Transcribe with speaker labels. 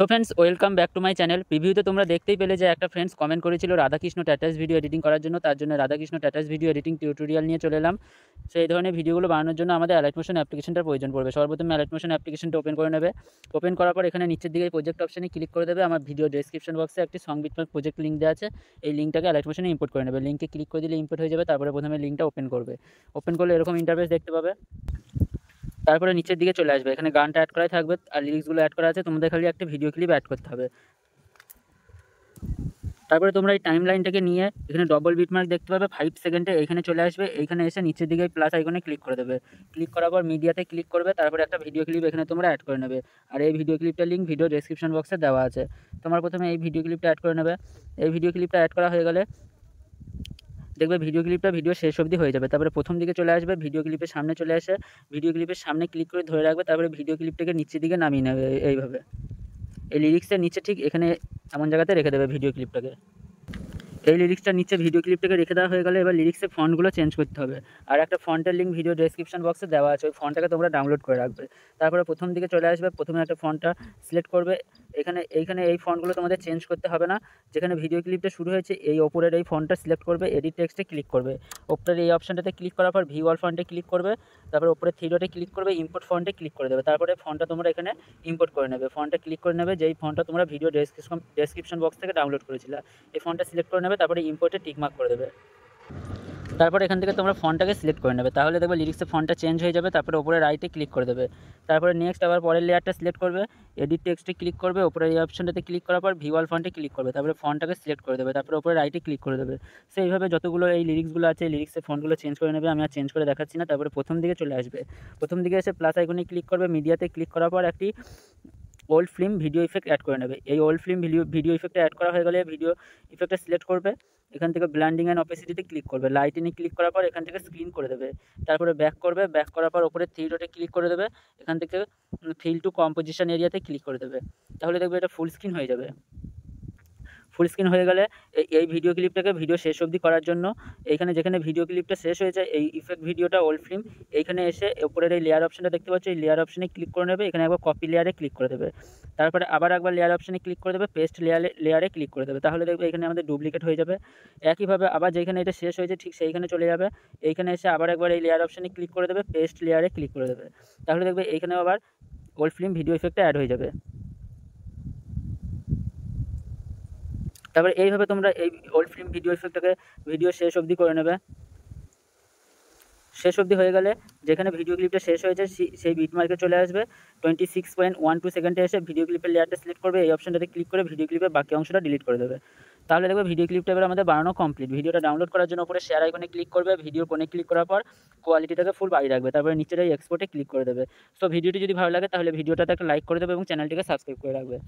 Speaker 1: So friends, welcome back to my channel. প্রিভিউতে তোমরা দেখতেই পেলে যে একটা ফ্রেন্ডস কমেন্ট করেছিল রাধাকৃষ্ণ ট্যাটাস ভিডিও এডিটিং করার জন্য। তার জন্য Radhakrishna status video editing tutorial নিয়ে চলে এলাম। সো এই ধরনের ভিডিওগুলো বানানোর জন্য আমাদের অ্যালাইট মোশন অ্যাপ্লিকেশনটার প্রয়োজন পড়বে। সর্বপ্রথমে অ্যালাইট মোশন অ্যাপ্লিকেশনটা ওপেন করে নেবে। ওপেন করার পর এখানে নিচের দিকে প্রজেক্ট অপশনে ক্লিক করে দেবে। আমার ভিডিও ডেসক্রিপশন বক্সে একটি সং বিটম্যাপ প্রজেক্ট লিঙ্ক দেওয়া আছে। এই লিঙ্কটাকে অ্যালাইট মোশনে ইম্পোর্ট করে নেবে। লিঙ্কে ক্লিক করে দিলে ইম্পোর্ট হয়ে যাবে। তারপরে প্রথমে লিঙ্কটা ওপেন করবে। ওপেন করলে এরকম ইন্টারফেস দেখতে পাবে। তারপরে নিচের দিকে চলে আসবে। এখানে গানটা অ্যাড করাই থাকবে আর লিরিক্সগুলো অ্যাড করা আছে। তোমাদের খালি একটা ভিডিও ক্লিপ অ্যাড করতে হবে। তারপরে তোমরা এই টাইম লাইনটাকে নিয়ে এখানে ডবল বিটমার্ক দেখতে পাবে 5 সেকেন্ডে। এইখানে চলে আসবে। এইখানে এসে নিচের দিকে প্লাস আইকনে ক্লিক করে দেবে। ক্লিক করার পর মিডিয়াতে ক্লিক করবে। তারপরে একটা ভিডিও ক্লিপ এখানে তোমরা অ্যাড করে নেবে। আর এই ভিডিও ক্লিপটার লিঙ্ক ভিডিও ডেসক্রিপশন বক্সে দেওয়া আছে। তোমরা প্রথমে এই ভিডিও ক্লিপটা অ্যাড করে নেবে। এই ভিডিও ক্লিপটা অ্যাড করা হয়ে গেলে দেখবে ভিডিও ক্লিপটা ভিডিও শেষ অবধি হয়ে যাবে। তারপরে প্রথম দিকে চলে আসবে। ভিডিও ক্লিপের সামনে চলে আসে। ভিডিও ক্লিপের সামনে ক্লিক করে ধরে রাখবে। তারপরে ভিডিও ক্লিপটাকে নিচের দিকে নামিয়ে নেবে এইভাবে। এই লিরিক্সের নিচে ঠিক এখানে এমন জায়গাতে রেখে দেবে ভিডিও ক্লিপটাকে। এই লিরিক্সটার নিচে ভিডিও ক্লিপটাকে রেখে দেওয়া হয়ে গেলে এবার লিরিক্সের ফন্টগুলো চেঞ্জ করতে হবে। আর একটা ফন্টের লিঙ্ক ভিডিও ডেসক্রিপশন বক্সে দেওয়া আছে। ওই ফন্টটাকে তোমরা ডাউনলোড করে রাখবে। তারপরে প্রথম দিকে চলে আসবে। প্রথমে একটা ফন্টটা সিলেক্ট করবে। এইখানে এই ফন্টগুলো তোমাদের চেঞ্জ করতে হবে না। যেখানে ভিডিও ক্লিপটা শুরু হয়েছে এই ওপরের এই ফন্টটা সিলেক্ট করবে। এডিট টেক্সটে ক্লিক করবে। ওপরের এই অপশানটাতে ক্লিক করার পর ভিউ অল ফন্টে ক্লিক করবে। তারপরে ওপরে থ্রি ডটে ক্লিক করবে। ইম্পোর্ট ফন্টে ক্লিক করে দেবে। তারপরে ফন্টটা তোমরা এখানে ইম্পোর্ট করে নেবে। ফন্টে ক্লিক করে নেবে যেই ফন্টটা তোমরা ভিডিও ডেসক্রিপশন বক্স থেকে ডাউনলোড করেছিলে। এই ফন্টটা সিলেক্ট করে নেবে। তারপরে ইম্পোর্টে টিকমার্ক করে দেবে। তারপর এখান থেকে তোমরা ফন্টটাকে সিলেক্ট করে নেবে। তাহলে দেখবে লিরিক্সের ফন্টটা চেঞ্জ হয়ে যাবে। তারপরে ওপরে রাইটে ক্লিক করে দেবে। তারপরে নেক্সট আবার পরের লেয়ারটা সিলেক্ট করবে। এডিট টেক্সটে ক্লিক করবে। ওপরে এই অপশনটাতে ক্লিক করার পর ভিউ অল ফন্টে ক্লিক করবে। তারপরে ফন্টটাকে সিলেক্ট করে দেবে। তারপরে ওপরে রাইটে ক্লিক করে দেবে। সো এইভাবে যতগুলো এই লিরিক্সগুলো আছে এই লিরিক্সের ফন্টগুলো চেঞ্জ করে নেবে। আমি আর চেঞ্জ করে দেখাচ্ছি না। তারপরে প্রথম দিকে চলে আসবে। প্রথম দিকে এসে প্লাস আইকনে ক্লিক করবে। মিডিয়াতে ক্লিক করার পর একটি old film video effect add করে নেবে। এই ওল্ড ফিল্ম ভিডিও ইফেক্টটা অ্যাড করা হয়ে গেলে ভিডিও ইফেক্টটা সিলেক্ট করবে। এখান থেকে ব্লেন্ডিং অ্যান্ড অপেসিটিতে ক্লিক করবে। লাইটিনে ক্লিক করার পর এখান থেকে স্ক্রিন করে দেবে। তারপরে ব্যাক করবে। ব্যাক করার পর ওপরে থ্রি ডটে ক্লিক করে দেবে। এখান থেকে ফিল টু কম্পোজিশন এরিয়াতে ক্লিক করে দেবে। তাহলে দেখবে এটা ফুল স্ক্রিন হয়ে যাবে। ফুল স্ক্রিন হয়ে গেলে এই ভিডিও ক্লিপটাকে ভিডিও শেষ অবধি করার জন্য এইখানে যেখানে ভিডিও ক্লিপটা শেষ হয়েছে এই ইফেক্ট ভিডিওটা ওল্ড ফিল্ম এইখানে এসে উপরের এই লেয়ার অপশনটা দেখতে পাচ্ছ। এই লেয়ার অপশনে ক্লিক করে নেবে। এখানে একবার কপি লেয়ারে ক্লিক করে দেবে। তারপরে আবার একবার লেয়ার অপশনে ক্লিক করে দেবে। পেস্ট লেয়ারে ক্লিক করে দেবে। তাহলে দেখবে এখানে আমাদের ডুপ্লিকেট হয়ে যাবে। একইভাবে আবার যেখানে এটা শেষ হয়েছে ঠিক সেইখানে চলে যাবে। এইখানে এসে আবার একবার এই লেয়ার অপশনে ক্লিক করে দেবে। পেস্ট লেয়ারে ক্লিক করে দেবে। তাহলে দেখবে এইখানে আবার ওল্ড ফিল্ম ভিডিও ইফেক্টটা অ্যাড হয়ে যাবে। তারপরে এইভাবে তোমরা এই ওল্ড ফিল্ম ভিডিও ইফেক্টটাকে ভিডিও শেষ অবধি করে নেবে। শেষ অবধি হয়ে গেলে যেখানে ভিডিও ক্লিপটা শেষ হয়েছে সেই বিটমার্কে চলে আসবে। 26.12 সেকেন্ডে এসে ভিডিও ক্লিপের লেয়ারটা সিলেক্ট করবে। এই অপশনটাতে ক্লিক করে ভিডিও ক্লিপের বাকি অংশটা ডিলিট করে দেবে। তাহলে দেখবে ভিডিও ক্লিপটা এবার আমাদের বানানো কমপ্লিট। ভিডিওটা ডাউনলোড করার জন্য উপরে শেয়ার আইকনে ক্লিক করবে। ভিডিও কোণে ক্লিক করার পর কোয়ালিটিটাকে ফুল বাড়িয়ে রাখবে। তারপরে নিচের এই এক্সপোর্টে ক্লিক করে দেবে। সো ভিডিওটি যদি ভালো লাগে তাহলে ভিডিওটাতে একটা লাইক করে দেবে এবং চ্যানেলটিকে সাবস্ক্রাইব করে রাখবে।